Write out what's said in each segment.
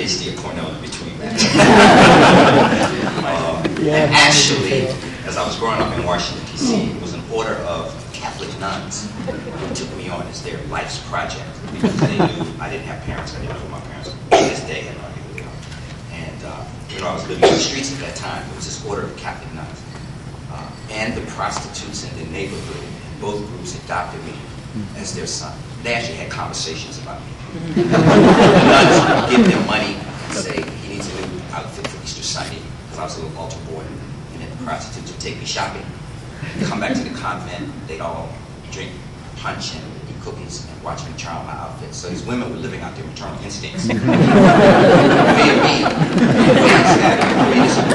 PhD at Cornell in between that. And actually, as I was growing up in Washington, D.C., it was an order of Catholic nuns who took me on as their life's project because they knew I didn't have parents. I didn't know who my parents were. To this day, I had no idea who they are. And, you know, I was living in the streets at that time. It was this order of Catholic nuns. And the prostitutes in the neighborhood, and both groups adopted me as their son. They actually had conversations about me. The nuns would give them money and say, he needs a new outfit for Easter Sunday, because I was a little altar boy. And then the prostitutes would take me shopping, come back to the convent, they'd all drink punch and eat cookies and watch me try on my outfit. So these women were living out their maternal instincts.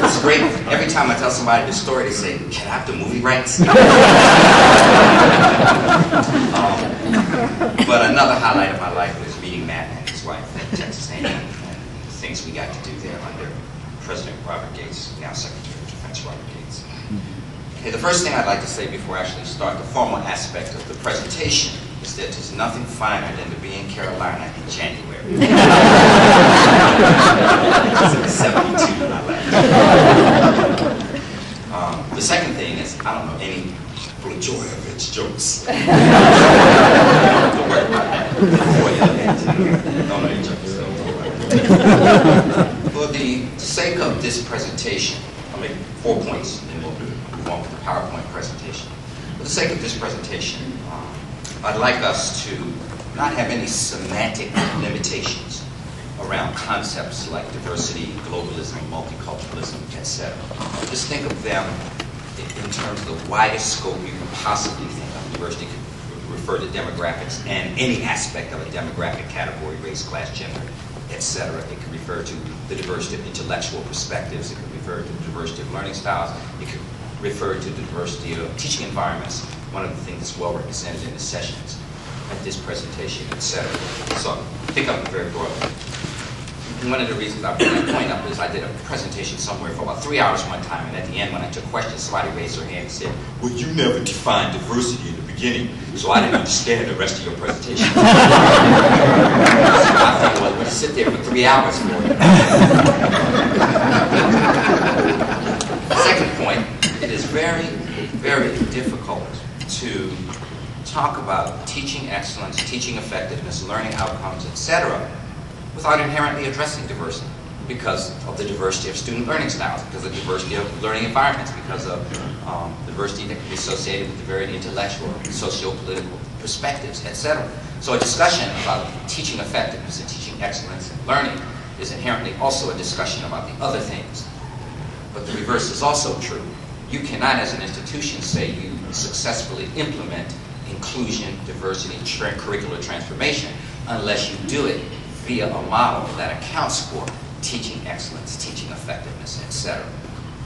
It's great. Every time I tell somebody the story, they say, can I have the movie rights? But another highlight of my life was meeting Matt and his wife at Texas A&M and the things we got to do there under President Robert Gates, now Secretary of Defense Robert Gates. Okay, the first thing I'd like to say before I actually start the formal aspect of the presentation is that there's nothing finer than to be in Carolina in January. 72, I laughed. The second thing is, I don't know any full joy of its jokes. Don't worry about that. Don't know any jokes. For the sake of this presentation, I'll make 4 points, and then we'll move on with the PowerPoint presentation. For the sake of this presentation, I'd like us to not have any semantic limitations around concepts like diversity, globalism, multiculturalism, etc. Just think of them in terms of the widest scope you can possibly think of. Diversity could refer to demographics and any aspect of a demographic category, race, class, gender, etc. It could refer to the diversity of intellectual perspectives. It could refer to the diversity of learning styles. It could refer to the diversity of teaching environments. One of the things that's well represented in the sessions at this presentation, etc. So think of it very broadly. And one of the reasons I bring that point up is I did a presentation somewhere for about 3 hours one time, and at the end when I took questions, somebody raised their hand and said, well, you never defined diversity in the beginning, so I didn't understand the rest of your presentation. So I thought, well, we'll sit there for 3 hours for it. Second point, it is very, very difficult to talk about teaching excellence, teaching effectiveness, learning outcomes, etc., without inherently addressing diversity, because of the diversity of student learning styles, because of the diversity of learning environments, because of diversity that can be associated with the varied intellectual, socio-political perspectives, etc. So a discussion about teaching effectiveness and teaching excellence and learning is inherently also a discussion about the other things. But the reverse is also true. You cannot, as an institution, say you successfully implement inclusion, diversity, curricular transformation unless you do it via a model that accounts for teaching excellence, teaching effectiveness, etc.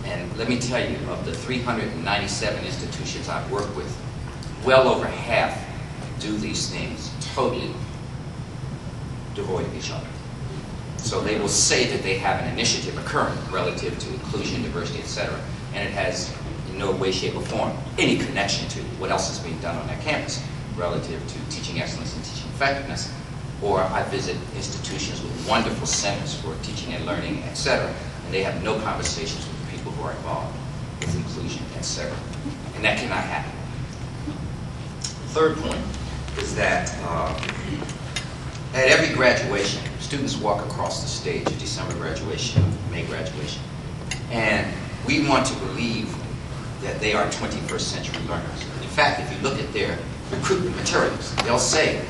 And let me tell you, of the 397 institutions I've worked with, well over half do these things totally devoid of each other. So they will say that they have an initiative occurring relative to inclusion, diversity, etc., and it has in no way, shape, or form any connection to what else is being done on that campus relative to teaching excellence and teaching effectiveness. Or I visit institutions with wonderful centers for teaching and learning, etc., and they have no conversations with the people who are involved with inclusion, etc. And that cannot happen. Third point is that at every graduation, students walk across the stage at December graduation, May graduation, and we want to believe that they are 21st century learners. In fact, if you look at their recruitment materials, they'll say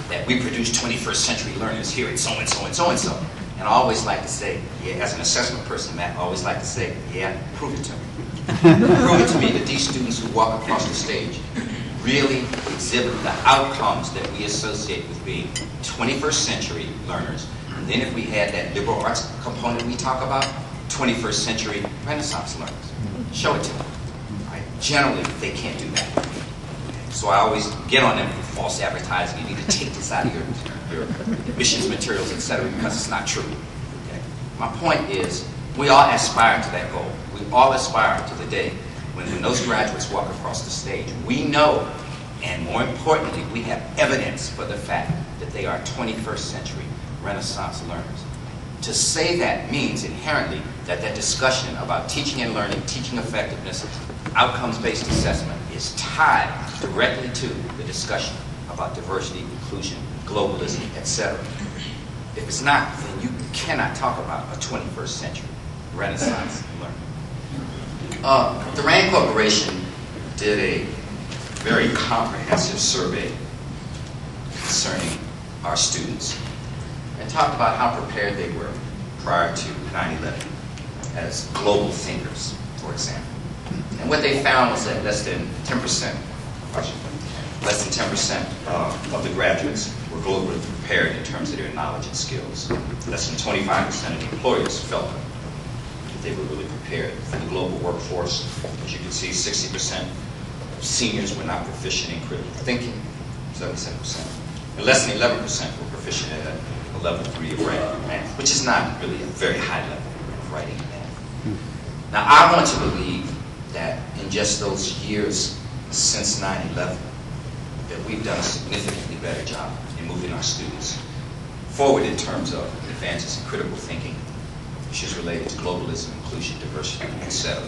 that we produce 21st century learners here at so-and-so and so-and-so. And I always like to say, yeah, as an assessment person, Matt, I always like to say, yeah, prove it to me. Prove it to me that these students who walk across the stage really exhibit the outcomes that we associate with being 21st century learners. And then if we had that liberal arts component we talk about, 21st century Renaissance learners. Show it to them. Right? Generally, they can't do that. So I always get on them with false advertising. You need to take this out of your admissions materials, etc., because it's not true. Okay? My point is, we all aspire to that goal. We all aspire to the day when those graduates walk across the stage. We know, and more importantly, we have evidence for the fact that they are 21st century Renaissance learners. To say that means inherently that that discussion about teaching and learning, teaching effectiveness, outcomes-based assessment is tied directly to the discussion about diversity, inclusion, globalism, etc. If it's not, then you cannot talk about a 21st century Renaissance learning. The RAND Corporation did a very comprehensive survey concerning our students and talked about how prepared they were prior to 9/11 as global thinkers, for example. And what they found was that less than 10% of the graduates were globally prepared in terms of their knowledge and skills. Less than 25% of the employers felt that they were really prepared for the global workforce. As you can see, 60% of seniors were not proficient in critical thinking, 77%. And less than 11% were proficient at a level 3 of writing and math, which is not really a very high level of writing and math. Now, I want to believe that in just those years since 9/11, that we've done a significantly better job in moving our students forward in terms of advances in critical thinking, issues related to globalism, inclusion, diversity, etc.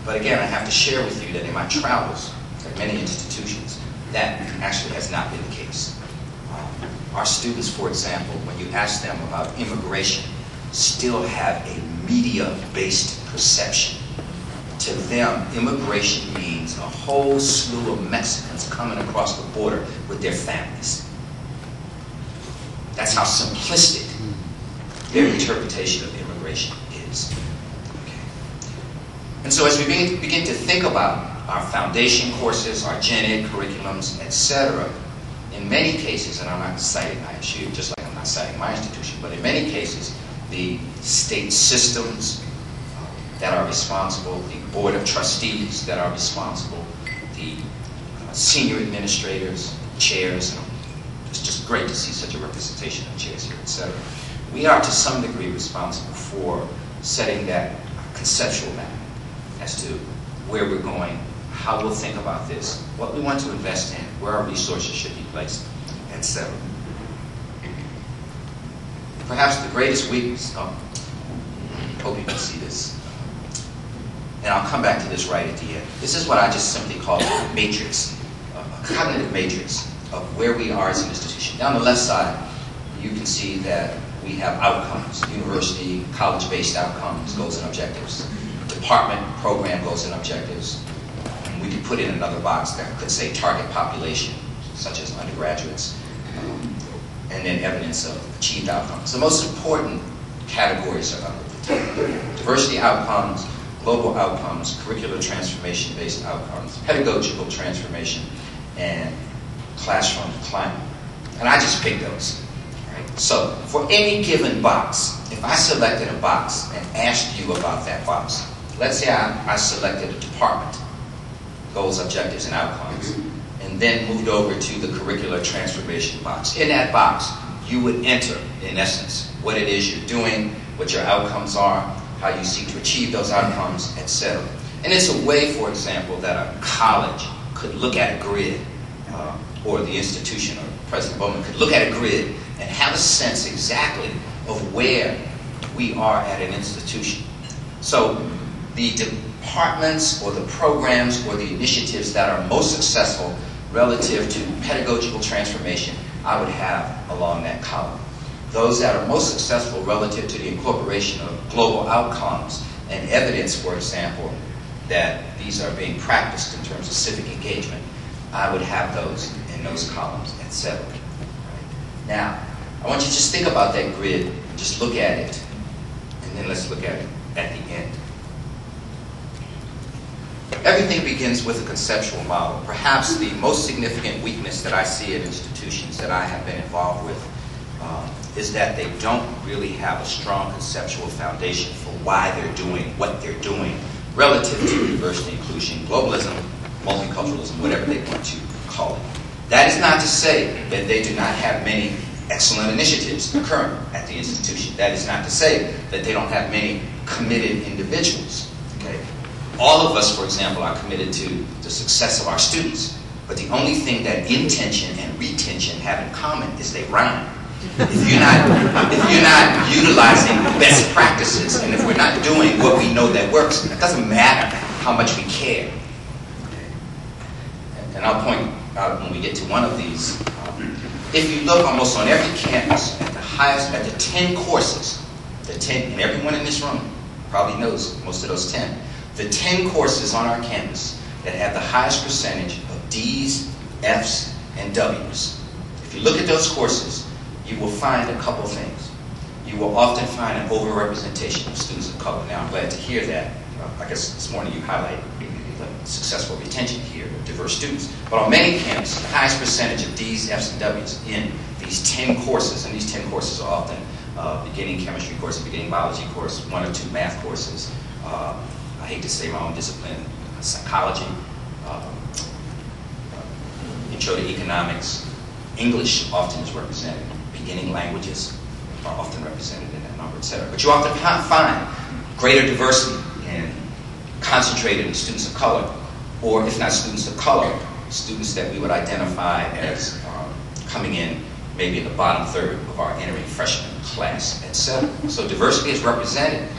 But again, I have to share with you that in my travels at many institutions, that actually has not been the case. Our students, for example, when you ask them about immigration, still have a media-based perception. To them, immigration means a whole slew of Mexicans coming across the border with their families. That's how simplistic their interpretation of immigration is. Okay. And so as we begin to think about our foundation courses, our gen ed curriculums, etc., in many cases, and I'm not citing ISU, just like I'm not citing my institution, but in many cases, the state systems that are responsible, the board of trustees that are responsible, the senior administrators, chairs, and it's just great to see such a representation of chairs here, etc. We are to some degree responsible for setting that conceptual map as to where we're going, how we'll think about this, what we want to invest in, where our resources should be placed, etc. Perhaps the greatest weakness, I hope you can see this, and I'll come back to this right at the end. This is what I just simply call a matrix, a cognitive matrix of where we are as an institution. Down the left side, you can see that we have outcomes, university, college-based outcomes, goals and objectives, department, program, goals and objectives. And we could put in another box that could say target population, such as undergraduates, and then evidence of achieved outcomes. The most important categories are under the top. Diversity outcomes, global outcomes, curricular transformation-based outcomes, pedagogical transformation, and classroom climate. And I just picked those. Right? So for any given box, if I selected a box and asked you about that box, let's say I selected a department, goals, objectives, and outcomes, and then moved over to the curricular transformation box. In that box, you would enter, in essence, what it is you're doing, what your outcomes are, how you seek to achieve those outcomes, etc. And it's a way, for example, that a college could look at a grid, or the institution, or President Bowman could look at a grid and have a sense exactly of where we are at an institution. So the departments or the programs or the initiatives that are most successful relative to pedagogical transformation, I would have along that column. Those that are most successful relative to the incorporation of global outcomes and evidence, for example, that these are being practiced in terms of civic engagement, I would have those in those columns, etc. Right? Now, I want you to just think about that grid, and just look at it, and then let's look at it at the end. Everything begins with a conceptual model. Perhaps the most significant weakness that I see at institutions that I have been involved with is that they don't really have a strong conceptual foundation for why they're doing what they're doing relative to diversity, inclusion, globalism, multiculturalism, whatever they want to call it. That is not to say that they do not have many excellent initiatives occurring at the institution. That is not to say that they don't have many committed individuals. Okay? All of us, for example, are committed to the success of our students, but the only thing that intention and retention have in common is they rhyme. If you're not utilizing best practices, and if we're not doing what we know that works, it doesn't matter how much we care. And I'll point out when we get to one of these. If you look almost on every campus at the highest, at the 10 courses, the 10, and everyone in this room probably knows most of those 10, the 10 courses on our campus that have the highest percentage of D's, F's, and W's. If you look at those courses, you will find a couple things. You will often find an overrepresentation of students of color. Now, I'm glad to hear that. I guess this morning you highlighted the successful retention here of diverse students. But on many campuses, the highest percentage of D's, F's, and W's in these 10 courses, and these 10 courses are often beginning chemistry course, a beginning biology course, 1 or 2 math courses. I hate to say my own discipline, psychology, intro to economics. English often is represented. Beginning languages are often represented in that number, etc. But you often find greater diversity in concentrated in students of color, or if not students of color, students that we would identify as coming in maybe in the bottom third of our entering freshman class, etc. So diversity is represented.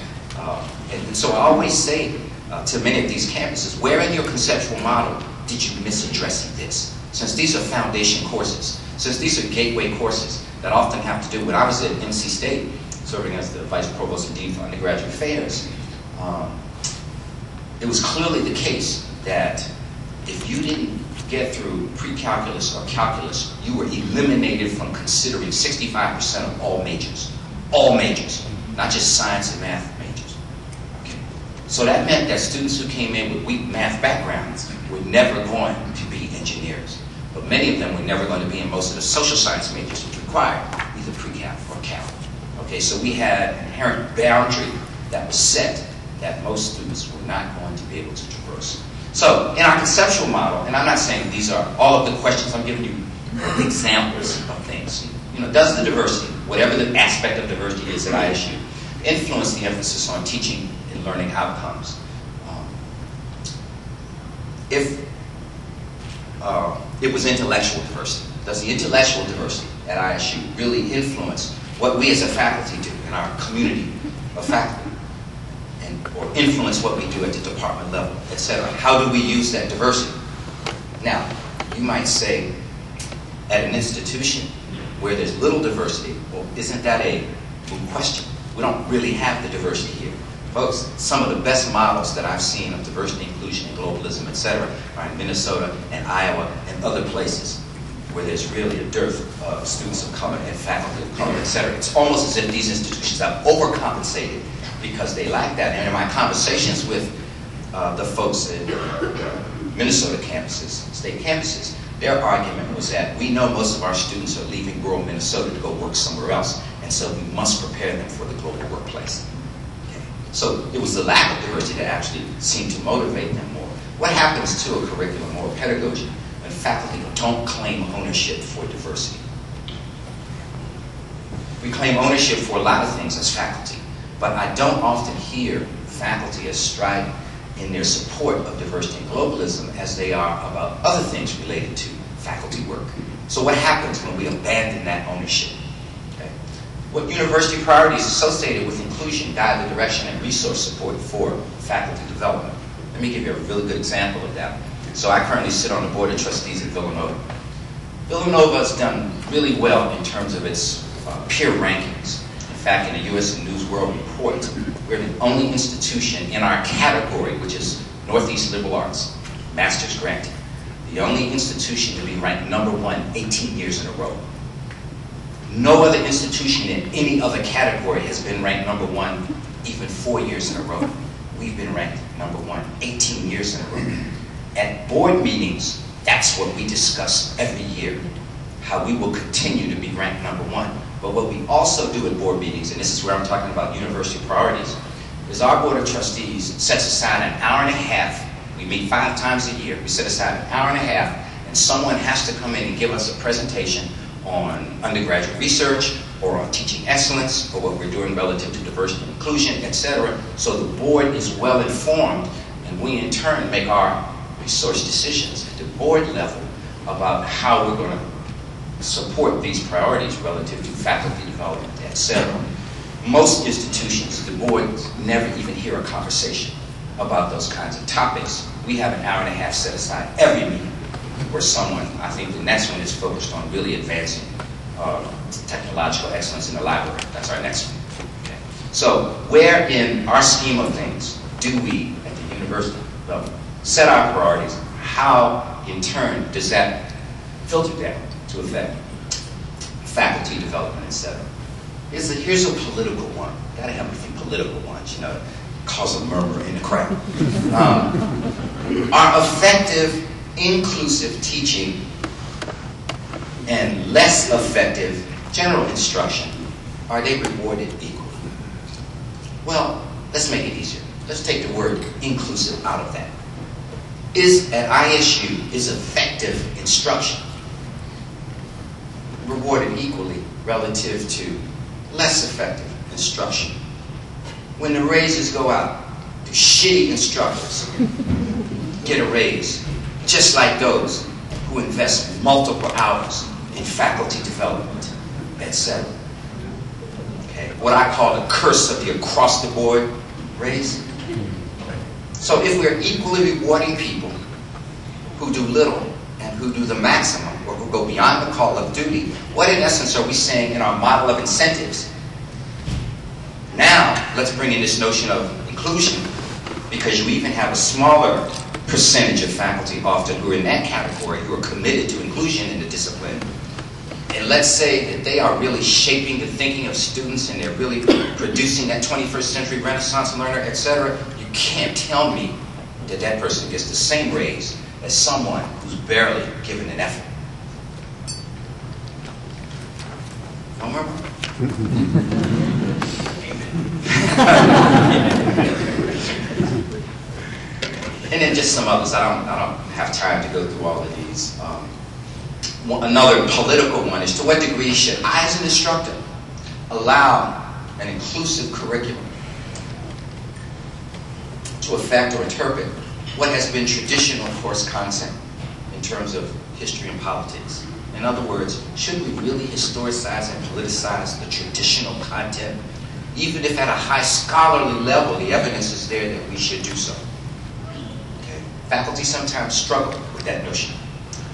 And so I always say to many of these campuses, where in your conceptual model did you miss addressing this? Since these are foundation courses, since these are gateway courses that often have to do, when I was at NC State, serving as the Vice Provost and Dean for Undergraduate Affairs, it was clearly the case that if you didn't get through pre-calculus or calculus, you were eliminated from considering 65% of all majors, not just science and math majors. Okay. So that meant that students who came in with weak math backgrounds were never going to be engineers. But many of them were never going to be in most of the social science majors which required either pre-cal or cal. Okay, so we had an inherent boundary that was set that most students were not going to be able to traverse. So in our conceptual model, and I'm not saying these are all of the questions, I'm giving you examples of things. You know, does the diversity, whatever the aspect of diversity is at ISU, influence the emphasis on teaching and learning outcomes? If it was intellectual diversity, does the intellectual diversity at ISU really influence what we as a faculty do in our community of faculty? Or influence what we do at the department level, etc. How do we use that diversity? Now, you might say, at an institution where there's little diversity, well, isn't that a moot question? We don't really have the diversity here. Folks, some of the best models that I've seen of diversity, inclusion, and globalism, etc., are in Minnesota and Iowa and other places where there's really a dearth of students of color and faculty of color, etc. It's almost as if these institutions have overcompensated because they lack that. And in my conversations with the folks at Minnesota campuses, state campuses, their argument was that we know most of our students are leaving rural Minnesota to go work somewhere else, and so we must prepare them for the global workplace. Okay. So it was the lack of diversity that actually seemed to motivate them more. What happens to a curriculum or a pedagogy when faculty don't claim ownership for diversity? We claim ownership for a lot of things as faculty, but I don't often hear faculty as strident in their support of diversity and globalism as they are about other things related to faculty work. So what happens when we abandon that ownership? Okay. What university priorities associated with inclusion guide the direction and resource support for faculty development? Let me give you a really good example of that. So I currently sit on the board of trustees at Villanova. Villanova has done really well in terms of its peer rankings. In fact, in the U.S. News World Report, we're the only institution in our category, which is Northeast Liberal Arts, master's granting, the only institution to be ranked #1 18 years in a row. No other institution in any other category has been ranked #1 even 4 years in a row. We've been ranked #1 18 years in a row. At board meetings, that's what we discuss every year, how we will continue to be ranked #1. But what we also do at board meetings, and this is where I'm talking about university priorities, is our board of trustees sets aside an hour and a half. We meet 5 times a year. We set aside an hour and a half, and someone has to come in and give us a presentation on undergraduate research or on teaching excellence or what we're doing relative to diversity and inclusion, etc. So the board is well informed, and we in turn make our resource decisions at the board level about how we're going to support these priorities relative to faculty development, etc. Most institutions, the boards, never even hear a conversation about those kinds of topics. We have an hour and a half set aside every meeting where someone, I think the next one is focused on really advancing technological excellence in the library. That's our next one. Okay. So where in our scheme of things do we, at the university level, set our priorities? How, in turn, does that filter down to affect faculty development, etc.? Here's a political one. Gotta have a few political ones, you know, cause a murmur in the crowd. Are effective, inclusive teaching and less effective general instruction, are they rewarded equally? Well, let's make it easier. Let's take the word inclusive out of that. At ISU, is effective instruction rewarded equally relative to less effective instruction? When the raises go out, do shitty instructors get a raise, just like those who invest multiple hours in faculty development, etc.? Okay, what I call the curse of the across-the-board raise. So if we're equally rewarding people who do little and who do the maximum, or who go beyond the call of duty, what in essence are we saying in our model of incentives? Now, let's bring in this notion of inclusion, because you even have a smaller percentage of faculty often who are in that category, who are committed to inclusion in the discipline. And let's say that they are really shaping the thinking of students and they're really producing that 21st century Renaissance learner, etc. You can't tell me that that person gets the same raise as someone who's barely given an effort. No murmur? And then just some others. I don't have time to go through all of these. Another political one is, to what degree should I, as an instructor, allow an inclusive curriculum to affect or interpret what has been traditional course content in terms of history and politics? In other words, should we really historicize and politicize the traditional content, even if at a high scholarly level the evidence is there that we should do so? Okay. Faculty sometimes struggle with that notion.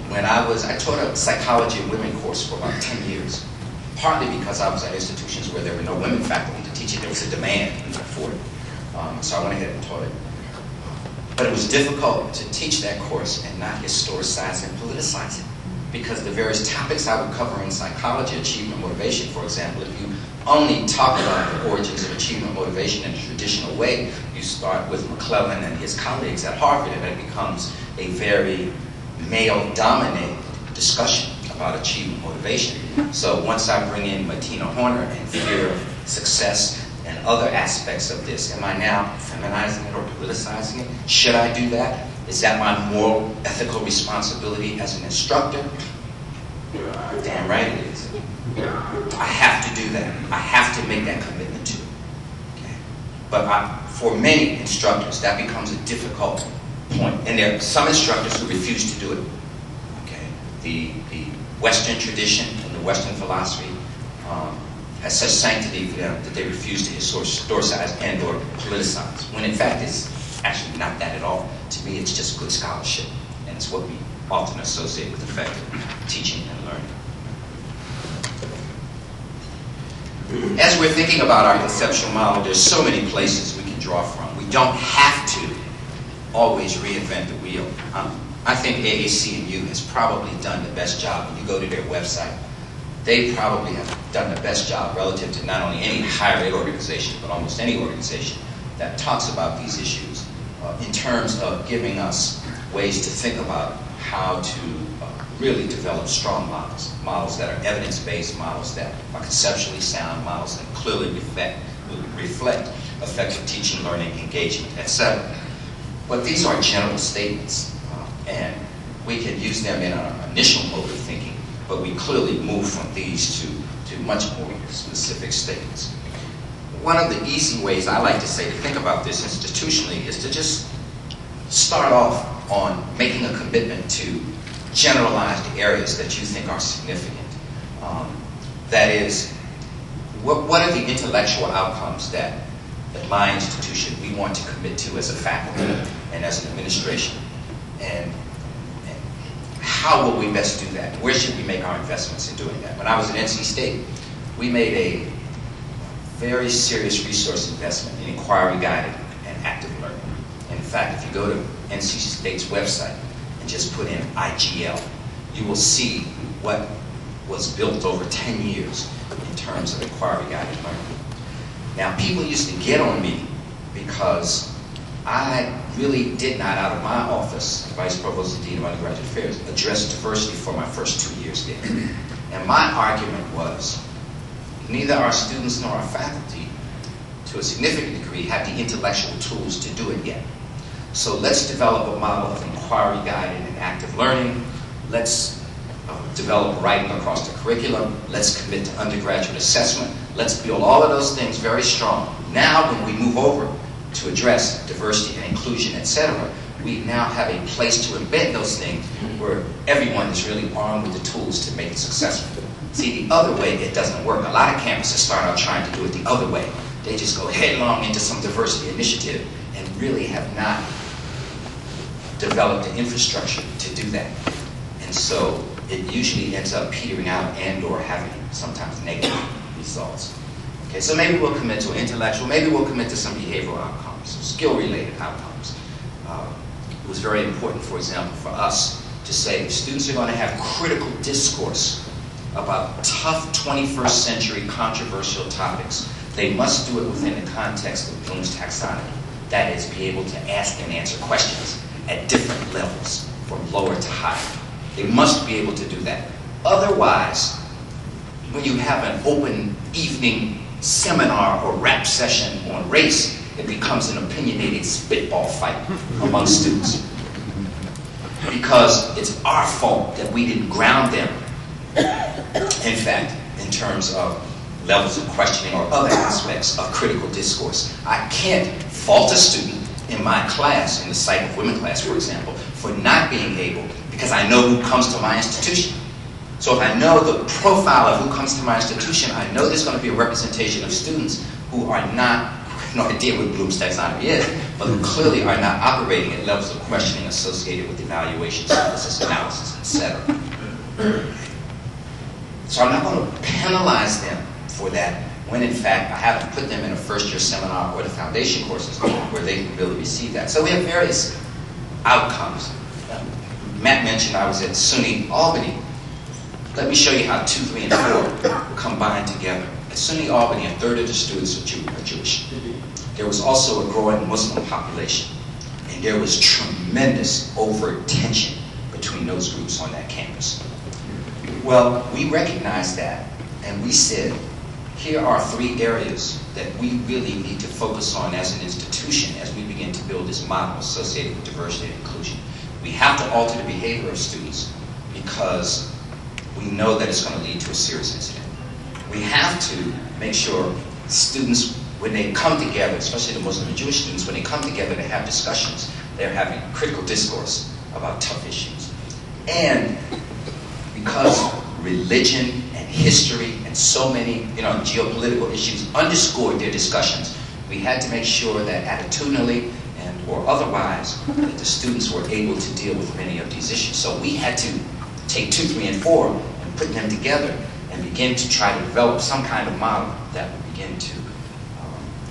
When I taught a psychology of women course for about 10 years, partly because I was at institutions where there were no women faculty to teach it. There was a demand for it. So I went ahead and taught it. But it was difficult to teach that course and not historicize and politicize it, because the various topics I would cover in psychology, achievement motivation, for example, if you only talk about the origins of achievement motivation in a traditional way, you start with McClellan and his colleagues at Harvard, and it becomes a very male-dominated discussion about achievement motivation. So once I bring in Martina Horner and fear of success and other aspects of this, am I now feminizing it or politicizing it? Should I do that? Is that my moral, ethical responsibility as an instructor? Damn right it is. I have to do that. I have to make that commitment to it. Okay? But for many instructors, that becomes a difficult point. And there are some instructors who refuse to do it. Okay? The Western tradition and the Western philosophy has such sanctity for them that they refuse to historicize and or politicize, when in fact it's actually not that at all. To me, it's just good scholarship, and it's what we often associate with effective teaching and learning. As we're thinking about our conceptual model, there's so many places we can draw from. We don't have to always reinvent the wheel. I think AAC&U has probably done the best job. When you go to their website, they probably have done the best job relative to not only any higher ed organization, but almost any organization that talks about these issues in terms of giving us ways to think about how to really develop strong models, models that are evidence-based, models that are conceptually sound, models that clearly reflect effective teaching, learning, engagement, etc. But these are general statements, and we can use them in our initial mode of thinking, but we clearly move from these to much more specific statements. One of the easy ways I like to say to think about this institutionally is to just start off on making a commitment to generalize the areas that you think are significant That is, what are the intellectual outcomes that at my institution we want to commit to as a faculty and as an administration? And how will we best do that? Where should we make our investments in doing that? When I was at NC State, we made a very serious resource investment in inquiry-guided and active learning. And in fact, if you go to NC State's website and just put in IGL, you will see what was built over 10 years in terms of inquiry-guided learning. Now, people used to get on me because I really did not, out of my office, Vice Provost and Dean of Undergraduate Affairs, address diversity for my first 2 years there. And my argument was, neither our students nor our faculty, to a significant degree, have the intellectual tools to do it yet. So let's develop a model of inquiry-guided and active learning. Let's develop writing across the curriculum. Let's commit to undergraduate assessment. Let's build all of those things very strong. Now, when we move over to address diversity and inclusion, etc., we now have a place to embed those things where everyone is really armed with the tools to make it successful. See, the other way, it doesn't work. A lot of campuses start out trying to do it the other way. They just go headlong into some diversity initiative and really have not developed the infrastructure to do that. And so it usually ends up petering out and or having sometimes negative results. Okay, so maybe we'll commit to intellectual, maybe we'll commit to some behavioral outcomes, some skill-related outcomes. It was very important, for example, for us to say students are going to have critical discourse about tough 21st century controversial topics. They must do it within the context of Bloom's taxonomy. That is, be able to ask and answer questions at different levels, from lower to higher. They must be able to do that. Otherwise, when you have an open evening seminar or rap session on race, it becomes an opinionated spitball fight among students. Because it's our fault that we didn't ground them, in fact, in terms of levels of questioning or other aspects of critical discourse. I can't fault a student in my class, in the Psych of Women class, for example, for not being able, because I know who comes to my institution. So if I know the profile of who comes to my institution, I know there's going to be a representation of students who are not, no idea what Bloom's taxonomy is, but who clearly are not operating at levels of questioning associated with evaluation, synthesis, analysis, etc. So I'm not going to penalize them for that when in fact I haven't put them in a first-year seminar or the foundation courses where they can really receive that. So we have various outcomes. Matt mentioned I was at SUNY Albany. Let me show you how 2, 3, and 4 combine together. At SUNY Albany, a third of the students are Jewish. There was also a growing Muslim population, and there was tremendous overt tension between those groups on that campus. Well, we recognized that, and we said, here are 3 areas that we really need to focus on as an institution as we begin to build this model associated with diversity and inclusion. We have to alter the behavior of students because we know that it's going to lead to a serious incident. We have to make sure students, when they come together, especially the Muslim and Jewish students, when they come together to have discussions, they're having critical discourse about tough issues. And because religion and history and so many geopolitical issues underscored their discussions, we had to make sure that attitudinally and or otherwise that the students were able to deal with many of these issues. So we had to take 2, 3, and 4 and put them together and begin to try to develop some kind of model that would begin to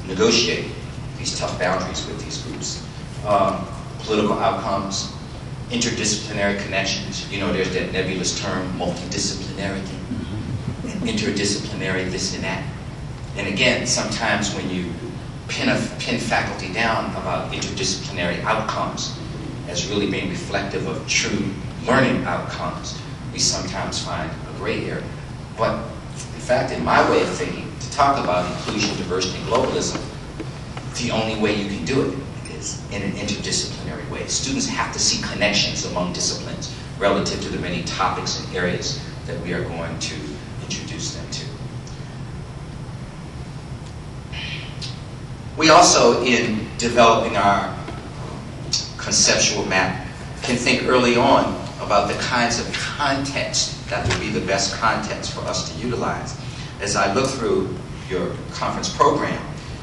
negotiate these tough boundaries with these groups. Political outcomes, interdisciplinary connections. There's that nebulous term, multidisciplinarity, and interdisciplinary this and that. And again, sometimes when you pin faculty down about interdisciplinary outcomes as really being reflective of true learning outcomes, we sometimes find a gray area. But in fact, in my way of thinking, to talk about inclusion, diversity, and globalism, the only way you can do it is in an interdisciplinary way. Students have to see connections among disciplines relative to the many topics and areas that we are going to introduce them to. We also, in developing our conceptual map, can think early on about the kinds of context that would be the best context for us to utilize. As I look through your conference program,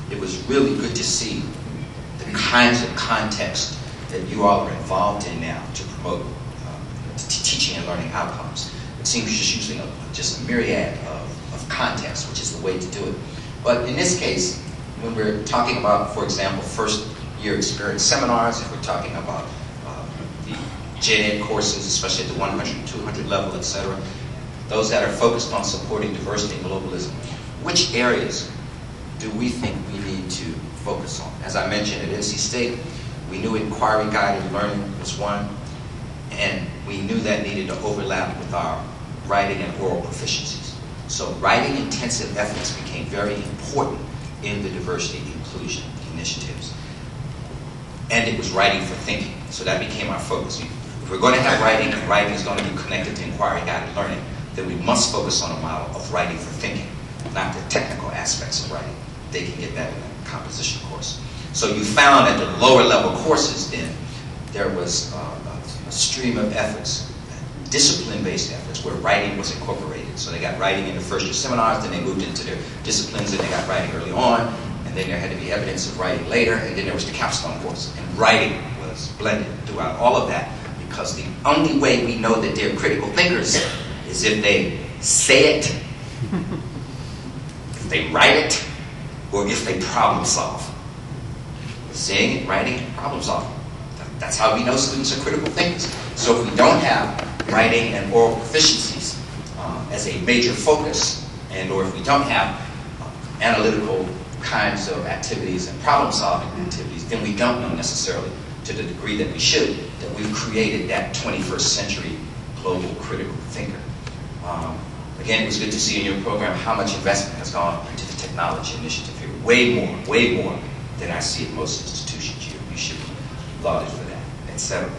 it was really good to see the kinds of context that you all are involved in now to promote teaching and learning outcomes. It seems just using just a myriad of context, which is the way to do it. But in this case, when we're talking about, for example, first year experience seminars, if we're talking about the gen ed courses, especially at the 100, 200 level, etc., those that are focused on supporting diversity and globalism, which areas do we think we need to focus on? As I mentioned at NC State, we knew inquiry-guided learning was one, and we knew that needed to overlap with our writing and oral proficiencies. So writing-intensive efforts became very important in the diversity and inclusion initiatives. And it was writing for thinking, so that became our focus. If we're going to have writing, and writing is going to be connected to inquiry-guided learning, then we must focus on a model of writing for thinking, not the technical aspects of writing. They can get that in a composition course. So you found at the lower level courses then, there was a stream of efforts, discipline-based efforts, where writing was incorporated. So they got writing in the first year seminars, then they moved into their disciplines, and they got writing early on, and then there had to be evidence of writing later, and then there was the capstone course. And writing was blended throughout all of that, because the only way we know that they're critical thinkers is if they say it, if they write it, or if they problem solve. Saying it, writing it, problem solving. That's how we know students are critical thinkers. So if we don't have writing and oral proficiencies as a major focus, and or if we don't have analytical kinds of activities and problem solving activities, then we don't know necessarily to the degree that we should that we've created that 21st century global critical thinker. Again, it was good to see in your program how much investment has gone into the technology initiative here. Way more than I see at most institutions. You should be lauded for that, etc.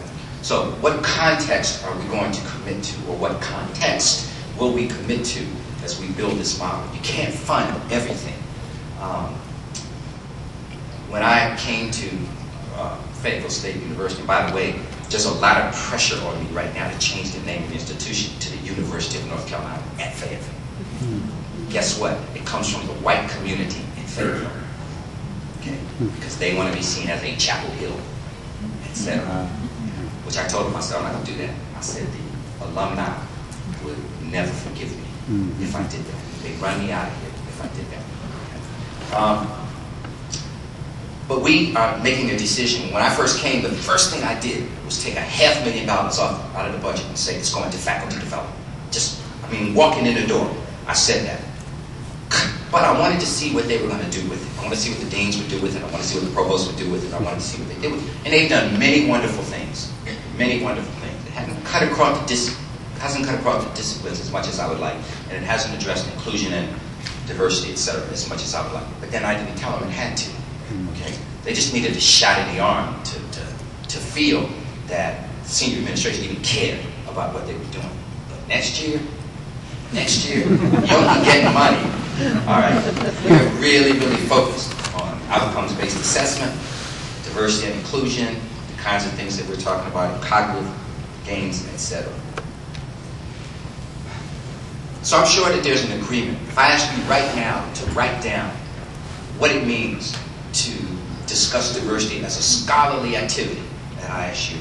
So what context are we going to commit to, or what context will we commit to as we build this model? You can't fund everything. When I came to Fayetteville State University, by the way, there's a lot of pressure on me right now to change the name of the institution to the University of North Carolina at Fayetteville. Guess what? It comes from the white community in Fayetteville. Okay? Because they want to be seen as a Chapel Hill, etc. Which I told them, I said, I'm not going to do that. I said the alumni would never forgive me if I did that. They'd run me out of here if I did that. But we are making a decision. When I first came, the first thing I did was take $500,000 out of the budget and say it's going to faculty development. Walking in the door, I said that. But I wanted to see what they were going to do with it. I want to see what the deans would do with it. I want to see what the provost would do with it. I wanted to see what they did with it. And they've done many wonderful things. Many wonderful things. It hasn't cut across the disciplines as much as I would like. And it hasn't addressed inclusion and diversity, etc., as much as I would like. But then I didn't tell them it had to. Okay? They just needed a shot in the arm to feel that the senior administration even cared about what they were doing. But next year, you're not getting money. All right? We're really focused on outcomes-based assessment, diversity and inclusion, the kinds of things that we're talking about, cognitive gains, etc. So I'm sure that there's an agreement. If I ask you right now to write down what it means to discuss diversity as a scholarly activity at ISU,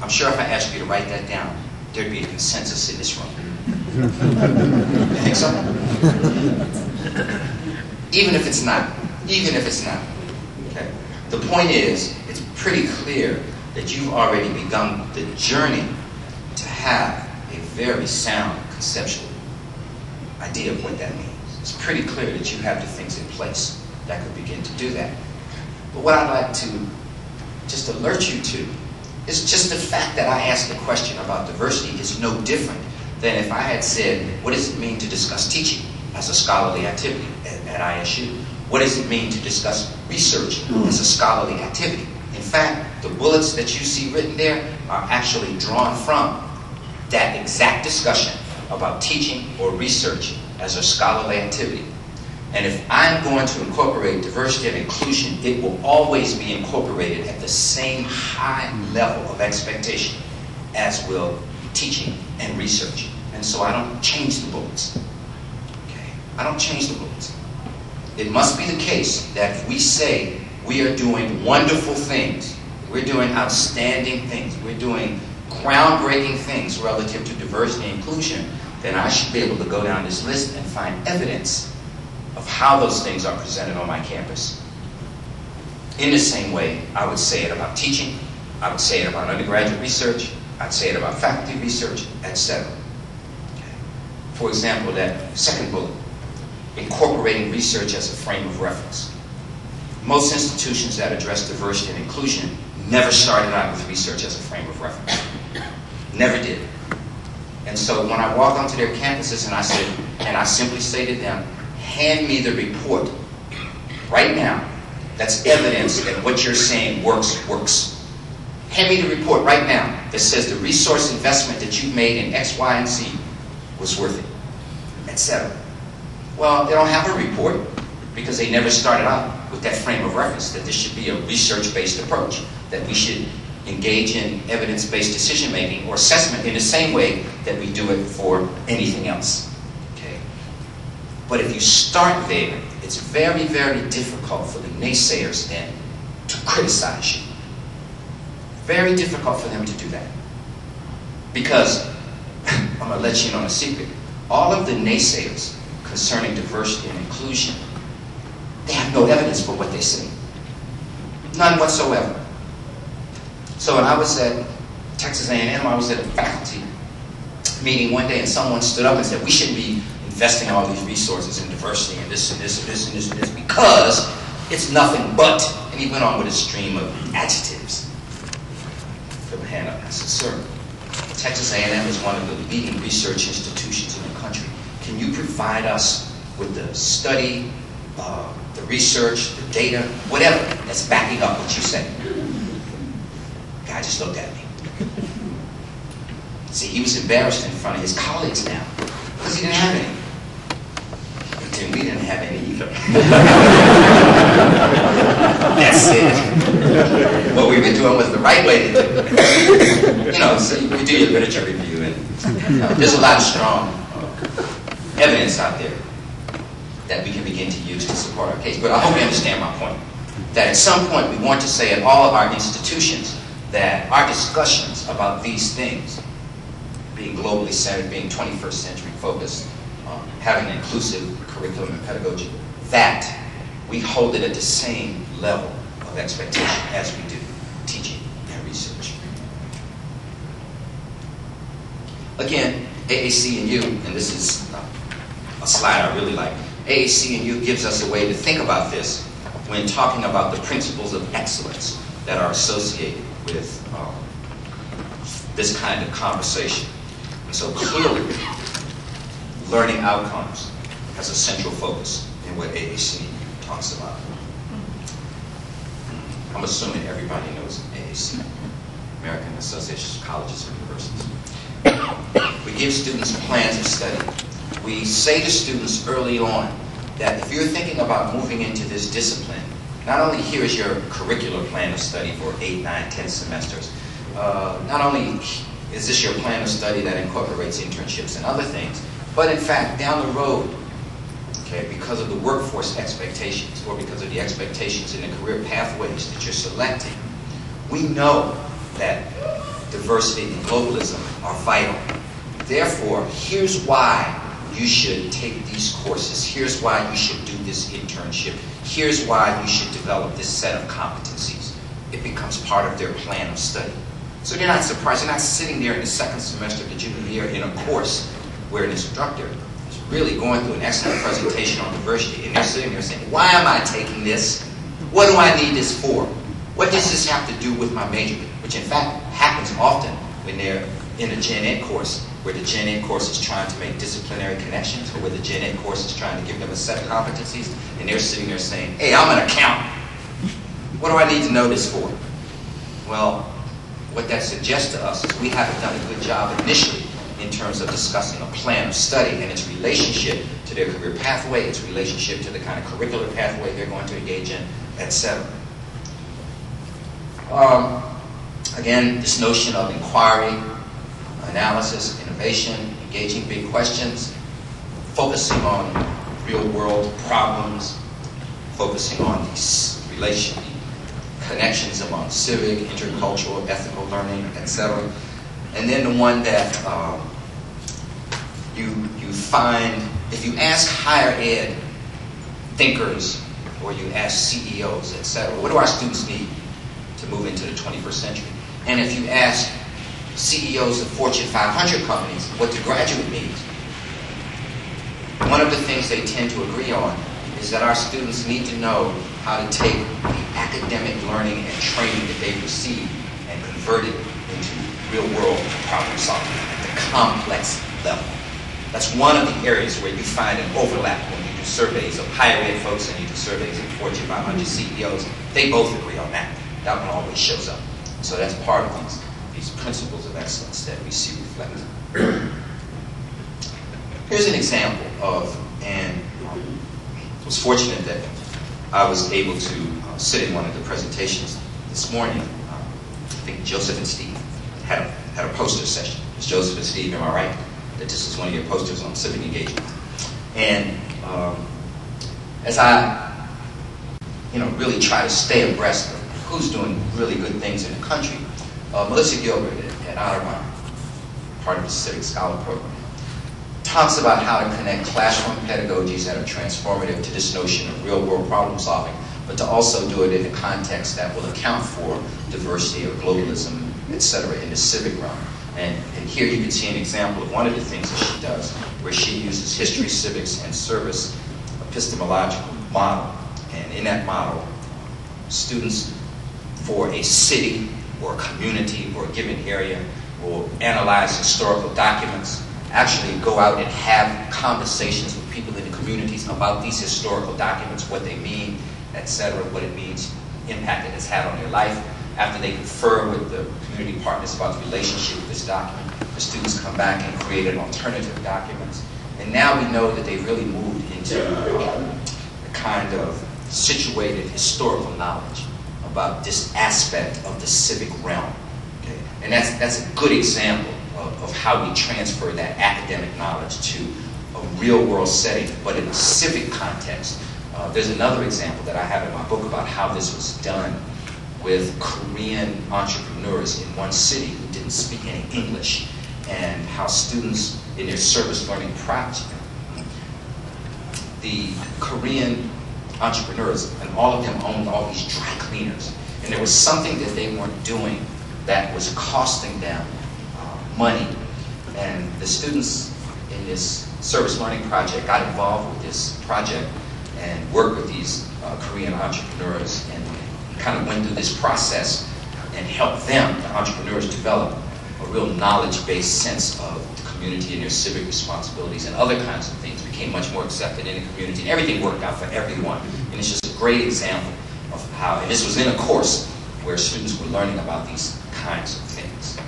I'm sure if I asked you to write that down, there'd be a consensus in this room. You think so? Even if it's not. Okay? The point is, it's pretty clear that you've already begun the journey to have a very sound conceptual idea of what that means. It's pretty clear that you have the things in place that could begin to do that. But what I'd like to just alert you to is just the fact that I asked the question about diversity is no different than if I had said, what does it mean to discuss teaching as a scholarly activity at ISU? What does it mean to discuss research as a scholarly activity? In fact, the bullets that you see written there are actually drawn from that exact discussion about teaching or research as a scholarly activity. And if I'm going to incorporate diversity and inclusion, it will always be incorporated at the same high level of expectation as will teaching and research. And so I don't change the bullets. Okay? I don't change the bullets. It must be the case that if we say we are doing wonderful things, we're doing outstanding things, we're doing groundbreaking things relative to diversity and inclusion, then I should be able to go down this list and find evidence of how those things are presented on my campus. In the same way, I would say it about teaching, I would say it about undergraduate research, I'd say it about faculty research, etc. Okay. For example, that second bullet, incorporating research as a frame of reference. Most institutions that address diversity and inclusion never started out with research as a frame of reference. Never did. And so when I walk onto their campuses and I simply say to them, hand me the report right now that's evidence that what you're saying works. Hand me the report right now that says the resource investment that you've made in X, Y, and Z was worth it, etc. Well, they don't have a report because they never started out with that frame of reference, that this should be a research-based approach, that we should engage in evidence-based decision-making or assessment in the same way that we do it for anything else. Okay? But if you start there, it's very, very difficult for the naysayers then to criticize you. Very difficult for them to do that. Because, I'm going to let you in on a secret, all of the naysayers concerning diversity and inclusion, they have no evidence for what they say. None whatsoever. So when I was at Texas A&M, I was at a faculty meeting one day and someone stood up and said, we shouldn't be investing all these resources in diversity and this and this and this and this and this because it's nothing but, and he went on with a stream of adjectives. Put my hand up and I said, sir, Texas A&M is one of the leading research institutions in the country. Can you provide us with the study, the research, the data, whatever that's backing up what you say? The guy just looked at me. See, he was embarrassed in front of his colleagues now because he didn't have any. And we didn't have any either. That's it. What we were doing was the right way to do it. You know, so you do your literature review, and there's a lot of strong evidence out there that we can begin to use to support our case. But I hope you understand my point. That at some point we want to say at all of our institutions that our discussions about these things, being globally centered, being 21st century focused, having an inclusive curriculum and pedagogy, that we hold it at the same level of expectation as we do teaching and research. Again, AAC&U, and this is a slide I really like, AAC&U gives us a way to think about this when talking about the principles of excellence that are associated with this kind of conversation. And so clearly, learning outcomes has a central focus in what AAC talks about. I'm assuming everybody knows AAC, American Association of Colleges and Universities. We give students plans of study. We say to students early on that if you're thinking about moving into this discipline, not only here is your curricular plan of study for 8, 9, 10 semesters, not only is this your plan of study that incorporates internships and other things, but in fact, down the road, okay, because of the workforce expectations or because of the expectations in the career pathways that you're selecting, we know that diversity and globalism are vital. Therefore, here's why you should take these courses. Here's why you should do this internship. Here's why you should develop this set of competencies. It becomes part of their plan of study. So they're not surprised. They're not sitting there in the second semester of the junior year in a course where an instructor is really going through an excellent presentation on diversity, and they're sitting there saying, why am I taking this? What do I need this for? What does this have to do with my major? Which in fact happens often when they're in a Gen Ed course, where the Gen Ed course is trying to make disciplinary connections, or where the Gen Ed course is trying to give them a set of competencies, and they're sitting there saying, hey, I'm an accountant. What do I need to know this for? Well, what that suggests to us is we haven't done a good job initially in terms of discussing a plan of study and its relationship to their career pathway, its relationship to the kind of curricular pathway they're going to engage in, etc. Again, this notion of inquiry, analysis, innovation, engaging big questions, focusing on real-world problems, focusing on these connections among civic, intercultural, ethical learning, etc. And then the one that you find, if you ask higher ed thinkers, or you ask CEOs, etc., what do our students need to move into the 21st century? And if you ask CEOs of Fortune 500 companies, what do graduate need? One of the things they tend to agree on is that our students need to know how to take the academic learning and training that they receive and convert it into real-world problem solving at the complex level. That's one of the areas where you find an overlap when you do surveys of higher ed folks and you do surveys of Fortune 500 CEOs. They both agree on that. That one always shows up. So that's part of these principles of excellence that we see reflected. Here's an example of, and I was fortunate that I was able to sit in one of the presentations this morning. I think Joseph and Steve had a poster session. It's Joseph and Steve, am I right? That this is one of your posters on civic engagement. And as I, really try to stay abreast of who's doing really good things in the country, Melissa Gilbert at Otterbein, part of the Civic Scholar Program, talks about how to connect classroom pedagogies that are transformative to this notion of real-world problem solving, but to also do it in a context that will account for diversity or globalism, etc., in the civic realm. And here you can see an example of one of the things that she does, where she uses history, civics, and service epistemological model. And in that model, students for a city or a community or a given area will analyze historical documents, actually go out and have conversations with people in the communities about these historical documents, what they mean, etc., what it means, impact it has had on their life. After they confer with the community partners about the relationship with this document, the students come back and create an alternative document. And now we know that they've really moved into a kind of situated historical knowledge about this aspect of the civic realm. Okay? And that's a good example of how we transfer that academic knowledge to a real-world setting, but in a civic context. There's another example that I have in my book about how this was done with Korean entrepreneurs in one city who didn't speak any English, and how students in their service learning project, the Korean entrepreneurs, and all of them owned all these dry cleaners, and there was something that they weren't doing that was costing them money. And the students in this service learning project got involved with this project and worked with these Korean entrepreneurs and kind of went through this process and helped them, the entrepreneurs, develop a real knowledge-based sense of the community and their civic responsibilities, and other kinds of things became much more accepted in the community, and everything worked out for everyone. And it's just a great example of how, and this was in a course where students were learning about these kinds of things.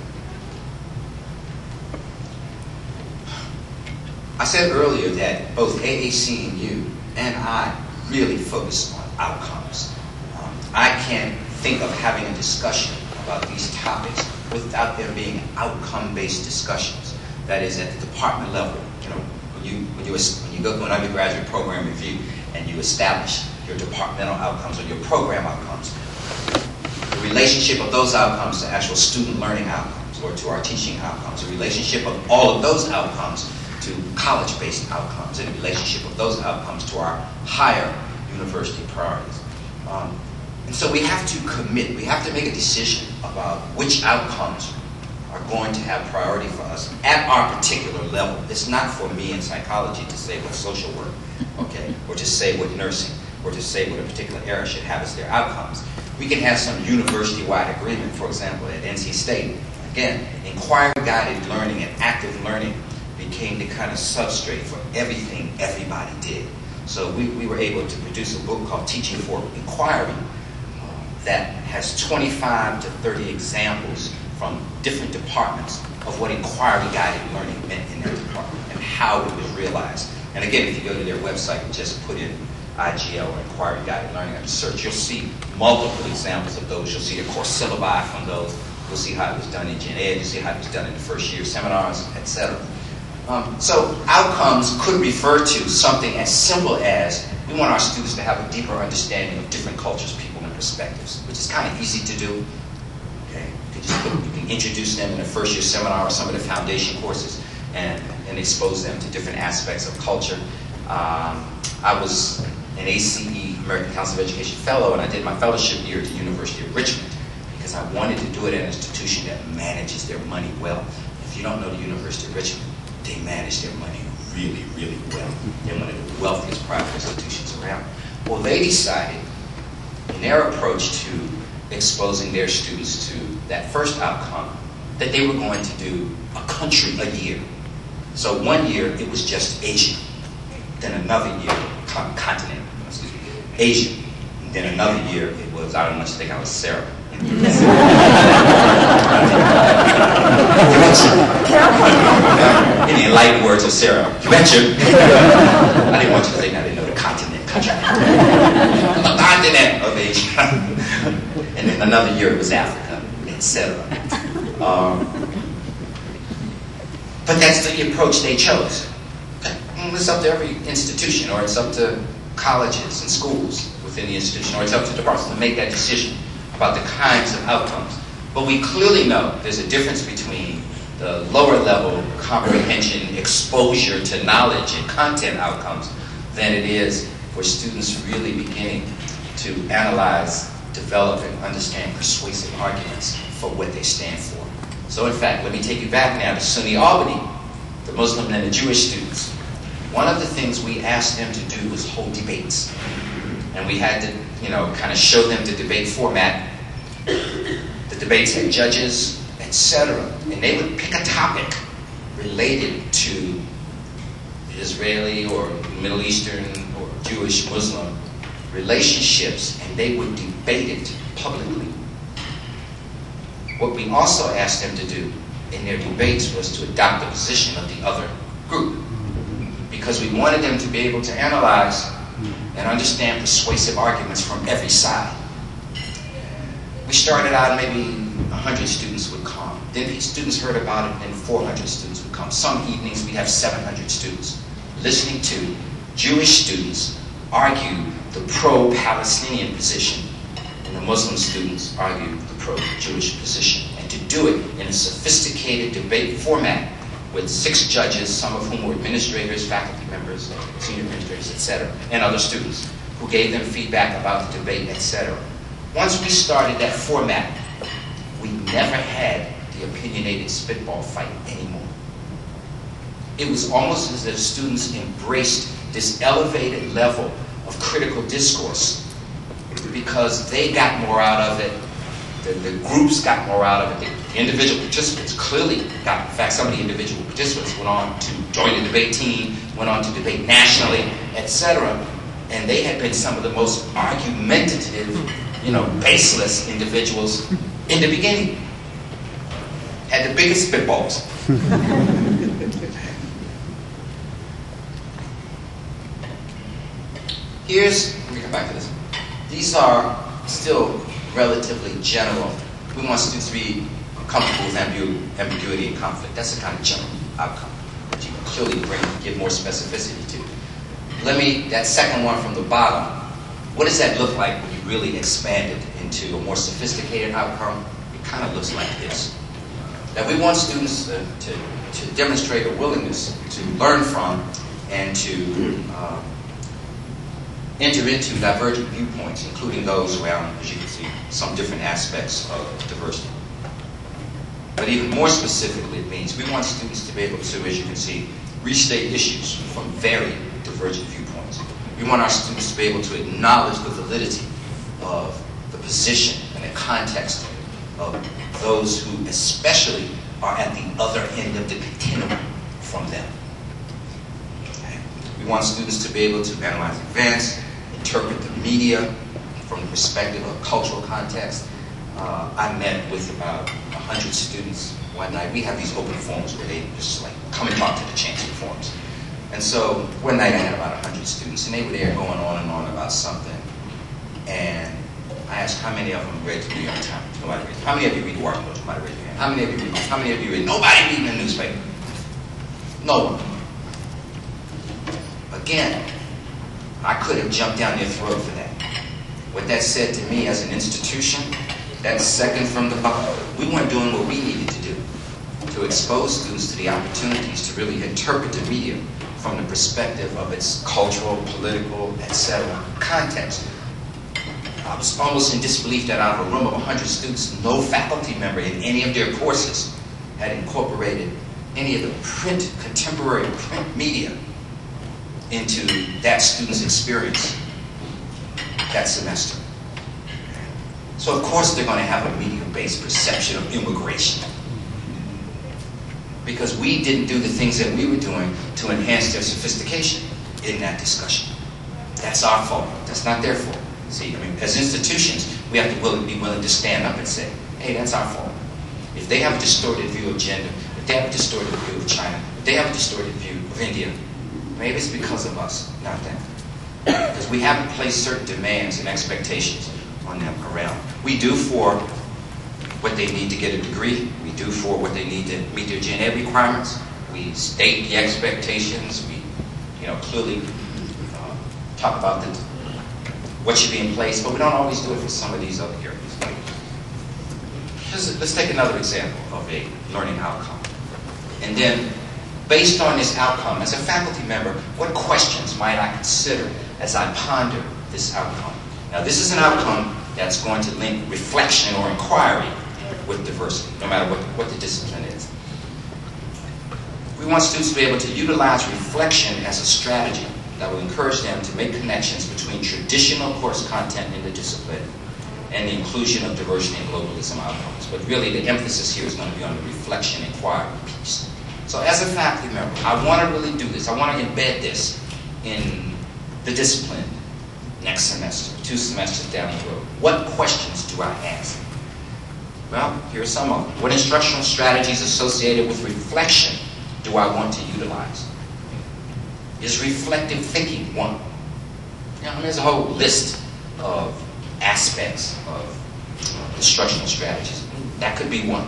I said earlier that both AAC and you and I really focus on outcomes. I can't think of having a discussion about these topics without there being outcome-based discussions. That is, at the department level. When you go through an undergraduate program review and you establish your departmental outcomes or your program outcomes, the relationship of those outcomes to actual student learning outcomes or to our teaching outcomes, the relationship of all of those outcomes to college-based outcomes, and the relationship of those outcomes to our higher university priorities. And so we have to commit, we have to make a decision about which outcomes are going to have priority for us at our particular level. It's not for me in psychology to say what social work, okay, or to say what nursing, or to say what a particular area should have as their outcomes. We can have some university-wide agreement, for example, at NC State. Again, inquiry-guided learning and active learning became the kind of substrate for everything everybody did. So we were able to produce a book called Teaching for Inquiry that has 25 to 30 examples from different departments of what inquiry-guided learning meant in their department and how it was realized. And again, if you go to their website and just put in IGL or inquiry-guided learning under search, you'll see multiple examples of those. You'll see the course syllabi from those. You'll see how it was done in Gen Ed. You'll see how it was done in the first year seminars, etc. So outcomes could refer to something as simple as we want our students to have a deeper understanding of different cultures, people, and perspectives, which is kind of easy to do. Okay? You can introduce them in a first-year seminar or some of the foundation courses and expose them to different aspects of culture. I was an ACE, American Council of Education Fellow, and I did my fellowship year at the University of Richmond because I wanted to do it at an institution that manages their money well. If you don't know the University of Richmond, they manage their money really, really well. They're one of the wealthiest private institutions around. Well, they decided in their approach to exposing their students to that first outcome that they were going to do a country a year. So one year it was just Asia. Then another year, continent, excuse me, Asia. And then another year it was, I don't much think I was Sarah. In the enlightened words of Sarah, you betcha. I didn't want you to say that I didn't know the continent, country. The continent of Asia. And then another year it was Africa, etc. But that's the approach they chose. It's up to every institution, or it's up to colleges and schools within the institution, or it's up to departments to make that decision about the kinds of outcomes. But we clearly know there's a difference between the lower level comprehension, exposure to knowledge and content outcomes than it is for students really beginning to analyze, develop, and understand persuasive arguments for what they stand for. So in fact, let me take you back now to SUNY Albany, the Muslim and the Jewish students. One of the things we asked them to do was hold debates. And we had to, kind of show them the debate format. The debates had judges, etc. And they would pick a topic related to Israeli or Middle Eastern or Jewish Muslim relationships, and they would debate it publicly. What we also asked them to do in their debates was to adopt the position of the other group, because we wanted them to be able to analyze and understand persuasive arguments from every side. We started out maybe 100 students would come. Then students heard about it, and 400 students would come. Some evenings we'd have 700 students listening to Jewish students argue the pro-Palestinian position, and the Muslim students argue the pro-Jewish position. And to do it in a sophisticated debate format with 6 judges, some of whom were administrators, faculty members, senior administrators, etc., and other students who gave them feedback about the debate, etc. Once we started that format, we never had the opinionated spitball fight anymore. It was almost as if students embraced this elevated level of critical discourse because they got more out of it, the groups got more out of it, the individual participants clearly got, in fact, some of the individual participants went on to join the debate team, went on to debate nationally, etc. And they had been some of the most argumentative, baseless individuals in the beginning. Had the biggest spitballs. Let me come back to this. These are still relatively general. We want students to be comfortable with ambiguity and conflict. That's the kind of general outcome that you can clearly give more specificity to. That second one from the bottom, what does that look like when you really expand it into a more sophisticated outcome? It kind of looks like this. That we want students to demonstrate a willingness to learn from and to enter into divergent viewpoints, including those around, as you can see, some different aspects of diversity. But even more specifically, it means we want students to be able to, as you can see, restate issues from very divergent viewpoints. We want our students to be able to acknowledge the validity of the position and the context of those who especially are at the other end of the continuum from them. Okay. We want students to be able to analyze events, interpret the media from the perspective of cultural context. I met with about 100 students one night. We have these open forums where they just come and talk to the chancellor forums. And so one night I had about 100 students, and they were there going on and on about something. And I asked how many of them read the New York Times. Nobody read. How many of you read the Washington Post? Nobody read your hand. How many of you read? How many of you read? Nobody reading the newspaper. No one. Again, I could have jumped down their throat for that. What that said to me as an institution, that's second from the bottom. We weren't doing what we needed to do to expose students to the opportunities to really interpret the media from the perspective of its cultural, political, etc. context. I was almost in disbelief that out of a room of 100 students, no faculty member in any of their courses had incorporated any of the contemporary print media into that student's experience that semester. So of course they're going to have a media-based perception of immigration, because we didn't do the things that we were doing to enhance their sophistication in that discussion. That's our fault. That's not their fault. See, I mean, as institutions, we have to be willing to stand up and say, hey, that's our fault. If they have a distorted view of gender, if they have a distorted view of China, if they have a distorted view of India, maybe it's because of us, not them. Because we haven't placed certain demands and expectations on them around. We do for what they need to get a degree. We do for what they need to meet their Gen Ed requirements. We state the expectations. We, clearly talk about what should be in place, but we don't always do it for some of these other areas. Let's take another example of a learning outcome. And then, based on this outcome, as a faculty member, what questions might I consider as I ponder this outcome? Now, this is an outcome that's going to link reflection or inquiry with diversity, no matter what the discipline is. We want students to be able to utilize reflection as a strategy that will encourage them to make connections between traditional course content in the discipline and the inclusion of diversity and globalism outcomes. But really, the emphasis here is going to be on the reflection inquiry piece. So as a faculty member, I want to really do this. I want to embed this in the discipline next semester, 2 semesters down the road. What questions do I ask? Well, here are some of them. What instructional strategies associated with reflection do I want to utilize? Is reflective thinking one? There's a whole list of aspects of instructional strategies. That could be one.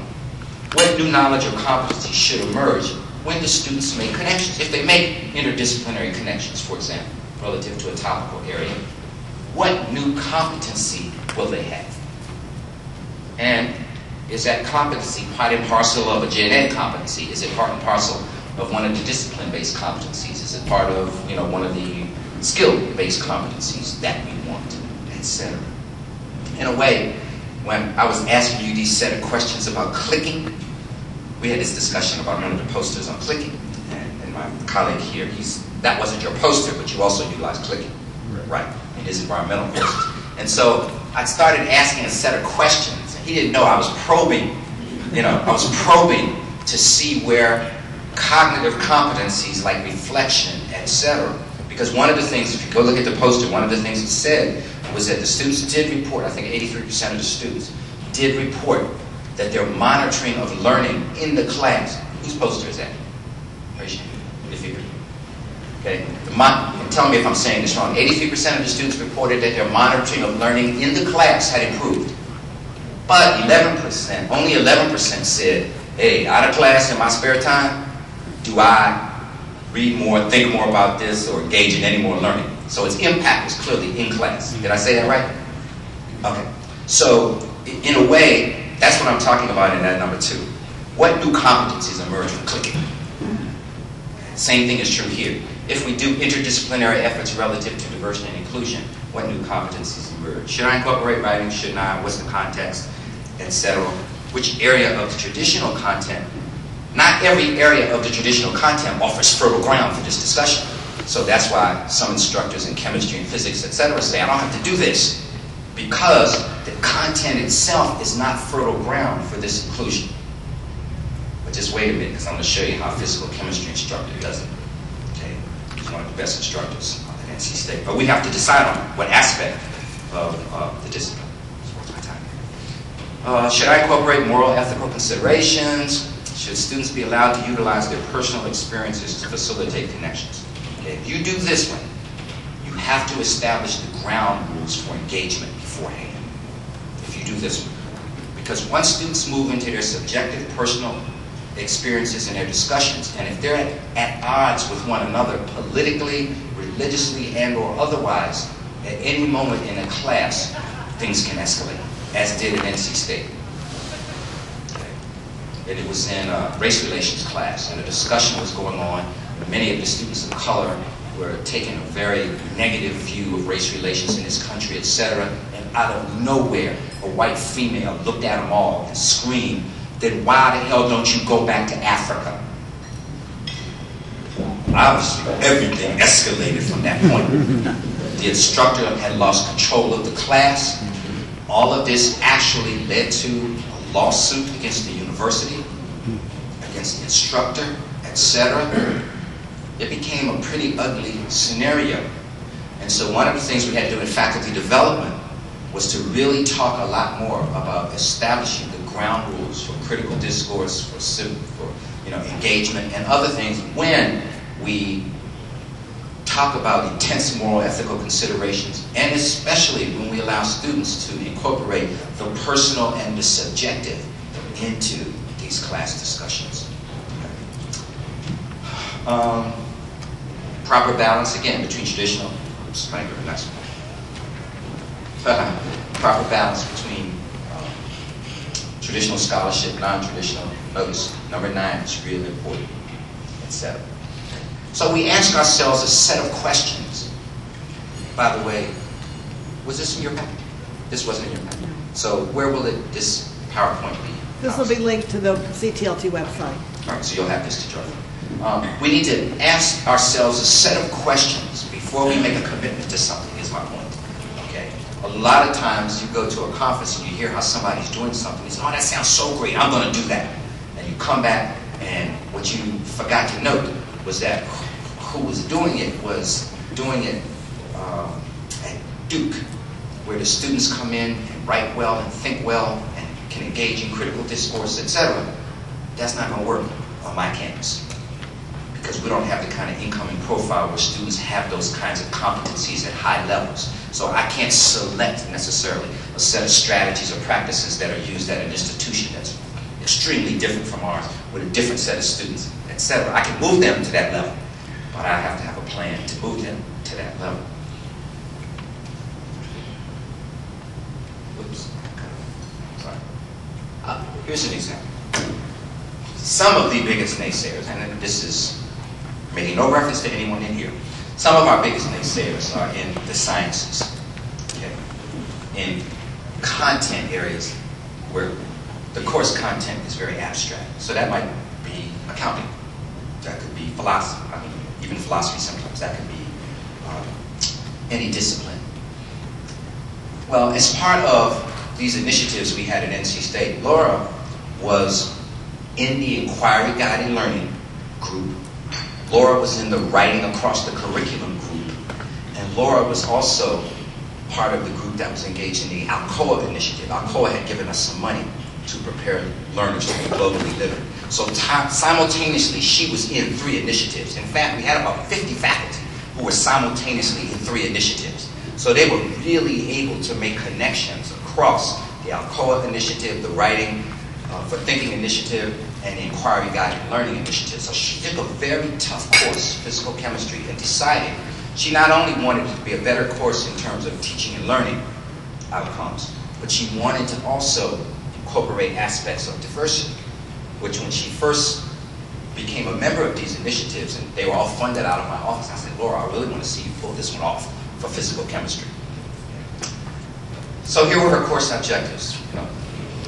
What new knowledge or competency should emerge when the students make connections? If they make interdisciplinary connections, for example, relative to a topical area, what new competency will they have? And is that competency part and parcel of a Gen Ed competency? Is it part and parcel of one of the discipline-based competencies? Is it part of one of the skill-based competencies that we want, etc.? In a way, when I was asking you these set of questions about clicking, we had this discussion about one of the posters on clicking, and my colleague here, that wasn't your poster, but you also utilized clicking, right, in his environmental courses. And so I started asking a set of questions, and he didn't know I was probing, I was probing to see where cognitive competencies like reflection, etc. Because one of the things, if you go look at the poster, one of the things it said was that the students did report, I think 83% of the students did report that their monitoring of learning in the class. Whose poster is that? Raise your hand. If you okay. And tell me if I'm saying this wrong. 83% of the students reported that their monitoring of learning in the class had improved. But 11%, only 11% said, hey, out of class in my spare time, do I read more, think more about this, or engage in any more learning? So its impact was clearly in class. Did I say that right? Okay. So in a way, that's what I'm talking about in that number 2. What new competencies emerge from clicking? Same thing is true here. If we do interdisciplinary efforts relative to diversity and inclusion, what new competencies emerge? Should I incorporate writing? Shouldn't I? What's the context? Etc. Which area of the traditional content? Not every area of the traditional content offers fertile ground for this discussion. So that's why some instructors in chemistry and physics, etc. say, I don't have to do this because the content itself is not fertile ground for this inclusion. But just wait a minute, because I'm going to show you how a physical chemistry instructor does it. Okay? He's one of the best instructors at NC State. But we have to decide on what aspect of the discipline. Should I incorporate moral, ethical considerations? Should students be allowed to utilize their personal experiences to facilitate connections? Okay, if you do this one, you have to establish the ground rules for engagement beforehand. If you do this one. Because once students move into their subjective personal experiences in their discussions. And if they're at odds with one another politically, religiously, and or otherwise, at any moment in a class, things can escalate, as did at NC State. And it was in a race relations class, and a discussion was going on. Many of the students of color were taking a very negative view of race relations in this country, etc. And out of nowhere, a white female looked at them all and screamed, "Then why the hell don't you go back to Africa?" Obviously, everything escalated from that point. The instructor had lost control of the class. All of this actually led to a lawsuit against the university, against the instructor, etc. It became a pretty ugly scenario. And so one of the things we had to do in faculty development was to really talk a lot more about establishing the ground rules for critical discourse, for engagement and other things when we talk about intense moral ethical considerations, and especially when we allow students to incorporate the personal and the subjective into these class discussions. Proper balance, again, between traditional, proper balance between traditional scholarship, non-traditional. Notice, number 9 is really important, etc. So we ask ourselves a set of questions. By the way, was this in your packet? This wasn't in your packet. So where will this PowerPoint be? This will be linked to the CTLT website. All right, so you'll have this to join. We need to ask ourselves a set of questions before we make a commitment to something, is my point. Okay? A lot of times you go to a conference and you hear how somebody's doing something. You say, "Oh, that sounds so great, I'm going to do that." And you come back, and what you forgot to note was that who was doing it at Duke, where the students come in and write well and think well and can engage in critical discourse, etc. That's not going to work on my campus, because we don't have the kind of incoming profile where students have those kinds of competencies at high levels. So I can't select necessarily a set of strategies or practices that are used at an institution that's extremely different from ours, with a different set of students, etc. I can move them to that level, but I have to have a plan to move them to that level. Oops. Sorry. Here's an example. Some of the biggest naysayers, and this is making no reference to anyone in here, some of our biggest naysayers are in the sciences, okay? In content areas where the course content is very abstract. So that might be accounting. That could be philosophy. I mean, even philosophy sometimes. That could be any discipline. Well, as part of these initiatives we had at NC State, Laura was in the Inquiry Guided Learning group. Laura was in the Writing Across the Curriculum group. And Laura was also part of the group that was engaged in the Alcoa initiative. Alcoa had given us some money to prepare learners to be globally literate. So simultaneously, she was in 3 initiatives. In fact, we had about 50 faculty who were simultaneously in 3 initiatives. So they were really able to make connections across the Alcoa initiative, the Writing for Thinking initiative, and the Inquiry Guided Learning initiative. So she took a very tough course, physical chemistry, and decided she not only wanted it to be a better course in terms of teaching and learning outcomes, but she wanted to also incorporate aspects of diversity, which when she first became a member of these initiatives, and they were all funded out of my office, I said, "Laura, I really want to see you pull this one off for physical chemistry." So here were her course objectives.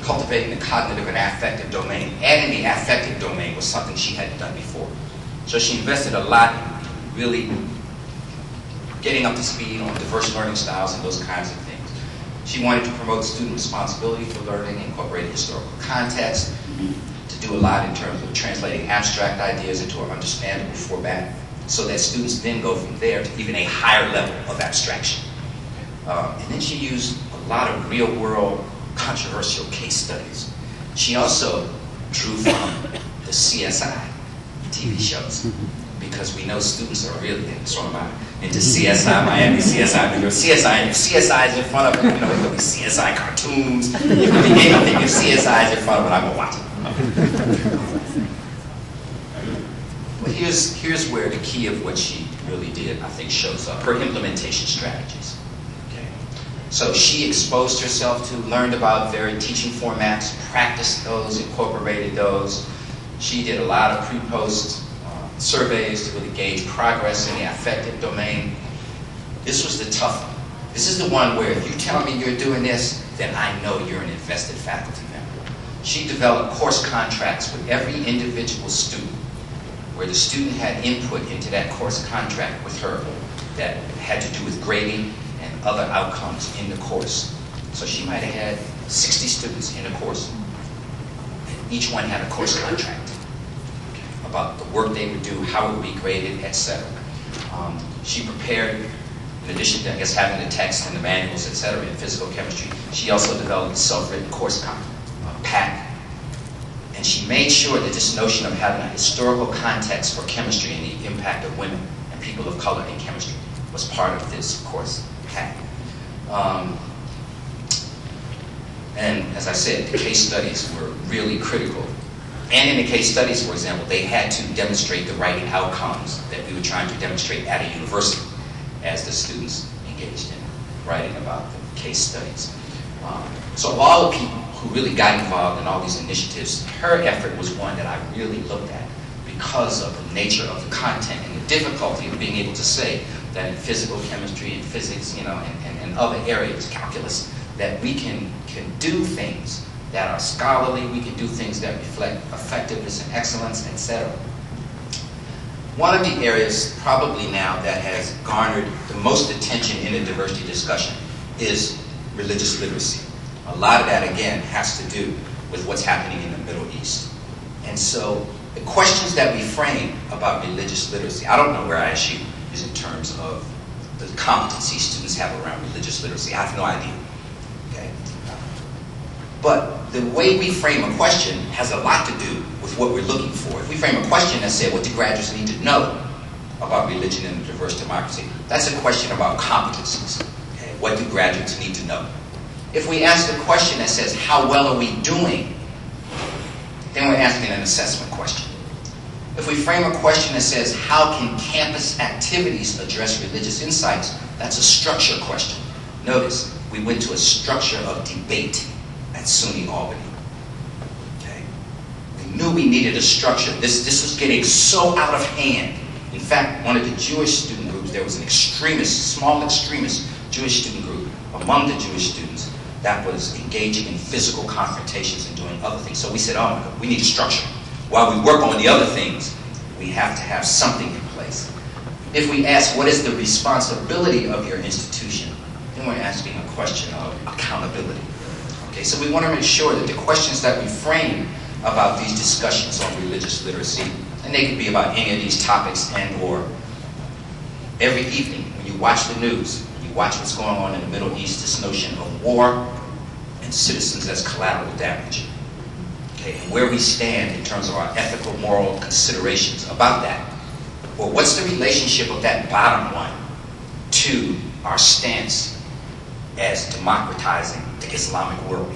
Cultivating the cognitive and affective domain. Adding the affective domain was something she hadn't done before. So she invested a lot in really getting up to speed on diverse learning styles and those kinds of things. She wanted to promote student responsibility for learning, incorporate historical context, to do a lot in terms of translating abstract ideas into an understandable format, so that students then go from there to even a higher level of abstraction. And then she used a lot of real-world controversial case studies. She also drew from the CSI TV shows, because we know students are really into CSI Miami, CSI New York, CSI. If CSI is in front of it, it could be CSI cartoons. It could be anything. If CSI is in front of it, I'm gonna watch it. Well, here's where the key of what she really did, I think, shows up. Her implementation strategies. Okay. So she exposed herself to, learned about varied teaching formats, practiced those, incorporated those. She did a lot of pre-post surveys to really gauge progress in the affective domain. This was the tough one. This is the one where if you tell me you're doing this, then I know you're an invested faculty member. She developed course contracts with every individual student, where the student had input into that course contract with her that had to do with grading and other outcomes in the course. So she might have had 60 students in a course. And each one had a course contract about the work they would do, how it would be graded, etc. She prepared, in addition to, I guess, having the text and the manuals, etc., in physical chemistry, she also developed a self-written course pack. And she made sure that this notion of having a historical context for chemistry and the impact of women and people of color in chemistry was part of this course pack. And as I said, the case studies were really critical. And in the case studies, for example, they had to demonstrate the writing outcomes that we were trying to demonstrate at a university as the students engaged in writing about the case studies. So of all the people who really got involved in all these initiatives, her effort was one that I really looked at because of the nature of the content and the difficulty of being able to say that in physical chemistry and physics, and other areas, calculus, that we can do things that are scholarly, we can do things that reflect effectiveness and excellence, etc. One of the areas probably now that has garnered the most attention in the diversity discussion is religious literacy. A lot of that, again, has to do with what's happening in the Middle East. And so the questions that we frame about religious literacy, I don't know where I ask you, is in terms of the competency students have around religious literacy. I have no idea. Okay? But the way we frame a question has a lot to do with what we're looking for. If we frame a question that said, what do graduates need to know about religion and a diverse democracy? That's a question about competencies. Okay? What do graduates need to know? If we ask a question that says, how well are we doing? Then we're asking an assessment question. If we frame a question that says, how can campus activities address religious insights? That's a structure question. Notice, we went to a structure of debate at SUNY Albany. Okay? We knew we needed a structure. This was getting so out of hand. In fact, one of the Jewish student groups, there was an extremist, small extremist Jewish student group among the Jewish students that was engaging in physical confrontations and doing other things. So we said, oh my God, we need a structure. While we work on the other things, we have to have something in place. If we ask, what is the responsibility of your institution? Then we're asking a question of accountability. Okay, so we want to make sure that the questions that we frame about these discussions on religious literacy, and they could be about any of these topics and or every evening when you watch the news, when you watch what's going on in the Middle East, this notion of war and citizens as collateral damage. Okay, and where we stand in terms of our ethical, moral considerations about that. Or what's the relationship of that bottom one to our stance as democratizing the Islamic world?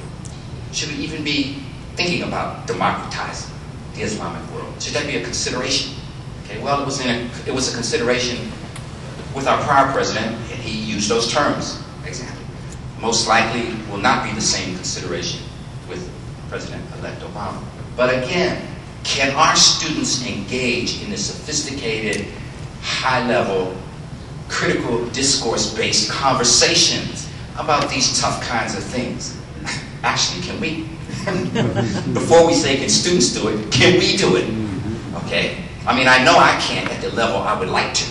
Should we even be thinking about democratizing the Islamic world? Should that be a consideration? Okay, well, it was a consideration with our prior president, and he used those terms, exactly. Most likely will not be the same consideration with President-elect Obama. But again, can our students engage in the sophisticated, high-level, critical discourse-based conversations about these tough kinds of things? Actually, can we? Before we say, can students do it, can we do it? Okay? I mean, I know I can't at the level I would like to.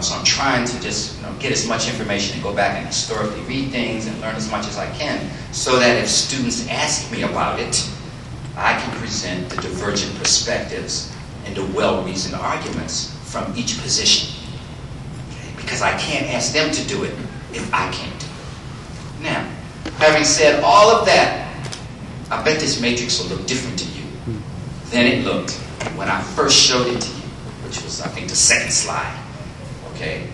So I'm trying to just get as much information and go back and historically read things and learn as much as I can so that if students ask me about it, I can present the divergent perspectives and the well-reasoned arguments from each position. Okay? Because I can't ask them to do it if I can't do it. Now, having said all of that, I bet this matrix will look different to you than it looked when I first showed it to you, which was, I think, the second slide. Okay?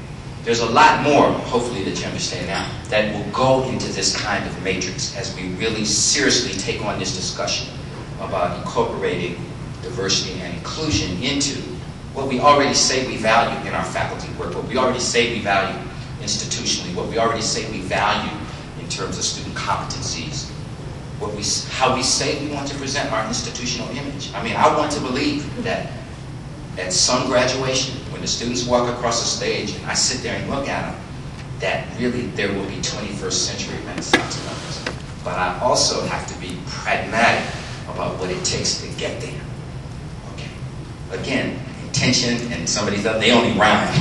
There's a lot more, hopefully, that you understand now, that will go into this kind of matrix as we really seriously take on this discussion about incorporating diversity and inclusion into what we already say we value in our faculty work, what we already say we value institutionally, what we already say we value in terms of student competencies, how we say we want to present our institutional image. I mean, I want to believe that at some graduation, when the students walk across the stage and I sit there and look at them, that really there will be 21st century Renaissance members. But I also have to be pragmatic about what it takes to get there. Okay. Again, intention and somebody's else, they only rhyme.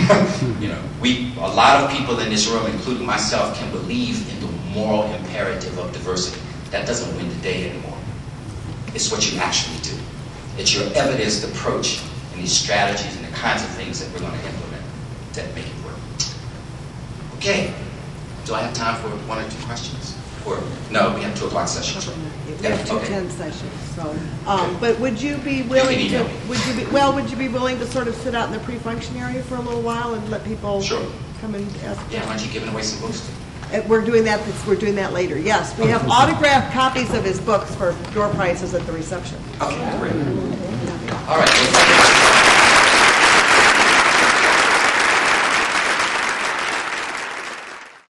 You know, a lot of people in this room, including myself, can believe in the moral imperative of diversity. That doesn't win the day anymore. It's what you actually do. It's your evidenced approach and these strategies and the kinds of things that we're going to implement that make it work. Okay. Do I have time for 1 or 2 questions? Or no, we have 2 o'clock sessions. We have 2 10 sessions. So, Okay. but would you be willing You can to? email me. Would you be willing to sort of sit out in the pre-function area for a little while and let people Sure. come and ask? Yeah, why don't you giving away some books too? We're doing that. We're doing that later. Yes, we have autographed copies of his books for door prizes at the reception. Okay, great. All right. Well, thank you.